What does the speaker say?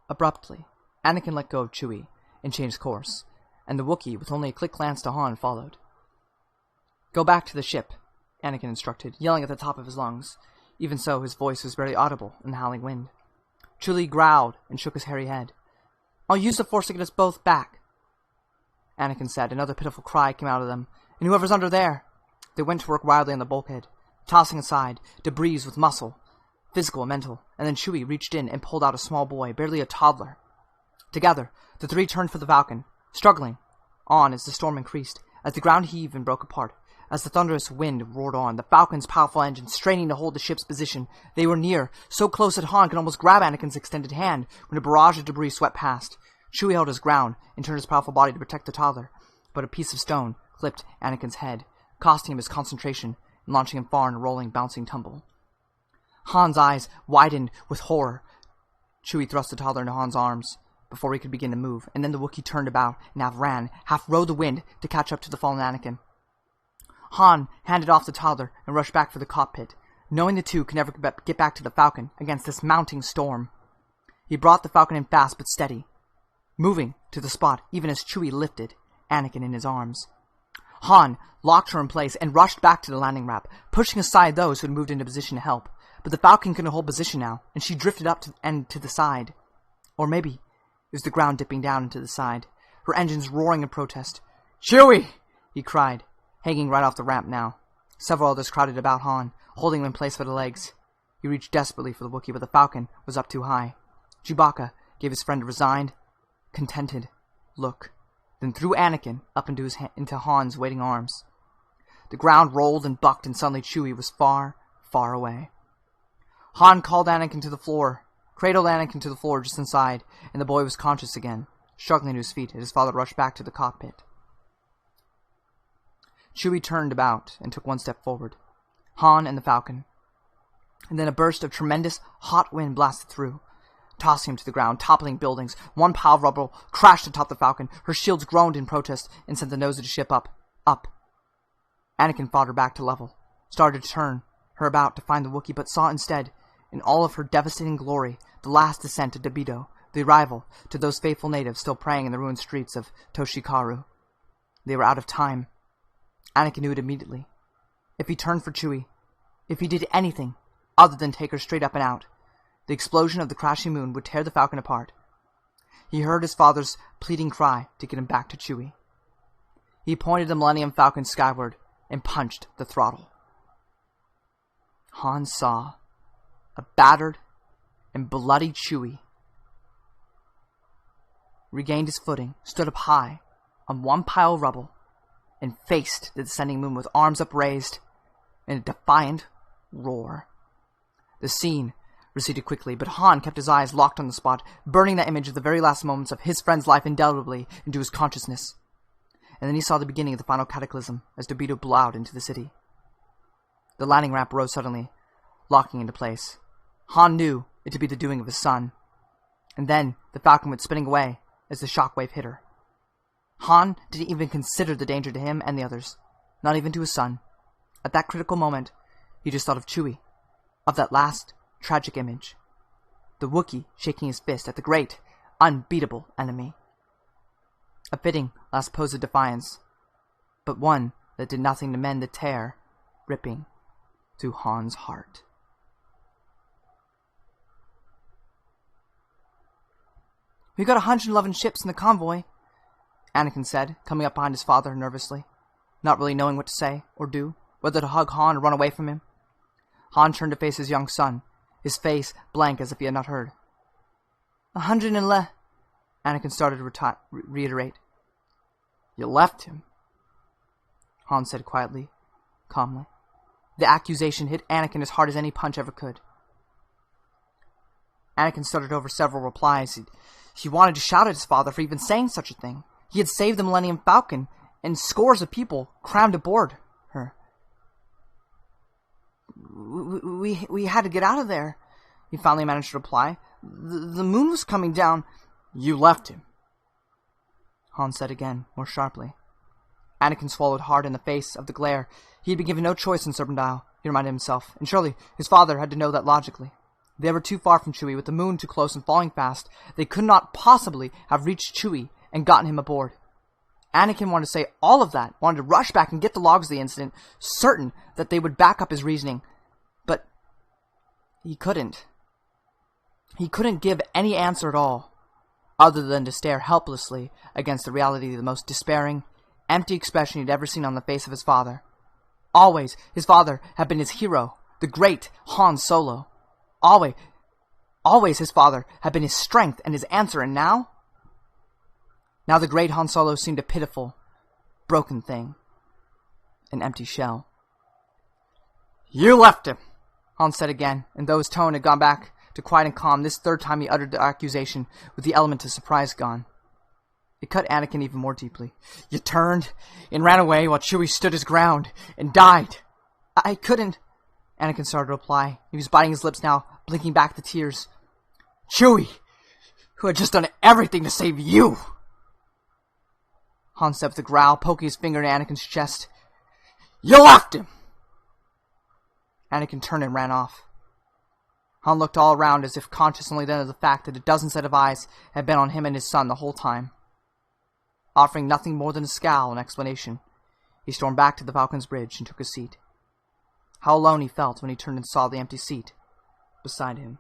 Abruptly, Anakin let go of Chewie and changed course, and the Wookiee, with only a quick glance to Han, followed. "Go back to the ship," Anakin instructed, yelling at the top of his lungs. Even so, his voice was barely audible in the howling wind. Chewie growled and shook his hairy head. "I'll use the Force to get us both back," Anakin said. Another pitiful cry came out of them. "And whoever's under there!" They went to work wildly on the bulkhead, tossing aside debris with muscle, physical and mental, and then Chewie reached in and pulled out a small boy, barely a toddler. Together, the three turned for the Falcon, struggling on as the storm increased, as the ground heaved and broke apart, as the thunderous wind roared on, the Falcon's powerful engine straining to hold the ship's position. They were near, so close that Han could almost grab Anakin's extended hand when a barrage of debris swept past. Chewie held his ground and turned his powerful body to protect the toddler, but a piece of stone clipped Anakin's head, costing him his concentration and launching him far in a rolling, bouncing tumble. Han's eyes widened with horror. Chewie thrust the toddler into Han's arms before he could begin to move, and then the Wookiee turned about and half ran, half rode the wind to catch up to the fallen Anakin. Han handed off the toddler and rushed back for the cockpit, knowing the two could never get back to the Falcon against this mounting storm. He brought the Falcon in fast but steady, moving to the spot even as Chewie lifted Anakin in his arms. Han locked her in place and rushed back to the landing ramp, pushing aside those who had moved into position to help. But the Falcon couldn't hold position now, and she drifted up to the side. Or maybe it was the ground dipping down into the side, her engines roaring in protest. "Chewie!" he cried, hanging right off the ramp now. Several others crowded about Han, holding him in place for the legs. He reached desperately for the Wookiee, but the Falcon was up too high. Chewbacca gave his friend a resigned, contented look, then threw Anakin up into Han's waiting arms. The ground rolled and bucked, and suddenly Chewie was far, far away. Han called Anakin to the floor, cradled Anakin to the floor just inside, and the boy was conscious again, struggling to his feet as his father rushed back to the cockpit. Chewie turned about and took one step forward. Han and the Falcon. And then a burst of tremendous, hot wind blasted through, tossing him to the ground, toppling buildings. One pile of rubble crashed atop the Falcon. Her shields groaned in protest and sent the nose of the ship up. Anakin fought her back to level, started to turn her about to find the Wookiee, but saw instead, in all of her devastating glory, the last descent of Debido, the arrival to those faithful natives still praying in the ruined streets of Toshikaru. They were out of time. Anakin knew it immediately. If he turned for Chewie, if he did anything other than take her straight up and out, the explosion of the crashing moon would tear the Falcon apart. He heard his father's pleading cry to get him back to Chewie. He pointed the Millennium Falcon skyward and punched the throttle. Han saw a battered and bloody Chewie regained his footing, stood up high on one pile of rubble, and faced the descending moon with arms upraised in a defiant roar. The scene receded quickly, but Han kept his eyes locked on the spot, burning that image of the very last moments of his friend's life indelibly into his consciousness. And then he saw the beginning of the final cataclysm as Debido blew out into the city. The landing ramp rose suddenly, locking into place. Han knew it to be the doing of his son. And then the Falcon went spinning away as the shockwave hit her. Han didn't even consider the danger to him and the others, not even to his son. At that critical moment, he just thought of Chewie, of that last tragic image. The Wookiee shaking his fist at the great, unbeatable enemy. A fitting last pose of defiance, but one that did nothing to mend the tear ripping through Han's heart. "We got 111 ships in the convoy," Anakin said, coming up behind his father nervously, not really knowing what to say or do, whether to hug Han or run away from him. Han turned to face his young son, his face blank as if he had not heard. 111, Anakin started to reiterate. "You left him," Han said quietly, calmly. The accusation hit Anakin as hard as any punch ever could. Anakin stuttered over several replies. He wanted to shout at his father for even saying such a thing. He had saved the Millennium Falcon, and scores of people crammed aboard her. We had to get out of there," he finally managed to reply. The moon was coming down." "You left him," Han said again, more sharply. Anakin swallowed hard in the face of the glare. He had been given no choice in Serpentile, he reminded himself, and surely his father had to know that logically. They were too far from Chewie, with the moon too close and falling fast. They could not possibly have reached Chewie and gotten him aboard. Anakin wanted to say all of that, wanted to rush back and get the logs of the incident, certain that they would back up his reasoning. But he couldn't. He couldn't give any answer at all, other than to stare helplessly against the reality of the most despairing, empty expression he'd ever seen on the face of his father. Always, his father had been his hero, the great Han Solo. Always his father had been his strength and his answer, and now? Now the great Han Solo seemed a pitiful, broken thing. An empty shell. "You left him," Han said again, and though his tone had gone back to quiet and calm, this third time he uttered the accusation with the element of surprise gone. It cut Anakin even more deeply. "You turned and ran away while Chewie stood his ground and died." I couldn't," Anakin started to reply. He was biting his lips now, blinking back the tears. "Chewie, who had just done everything to save you!" Han said with a growl, poking his finger in Anakin's chest. "You left him!" Anakin turned and ran off. Han looked all around as if conscious only then of the fact that a dozen set of eyes had been on him and his son the whole time. Offering nothing more than a scowl and explanation, he stormed back to the Falcon's Bridge and took a seat. How alone he felt when he turned and saw the empty seat beside him.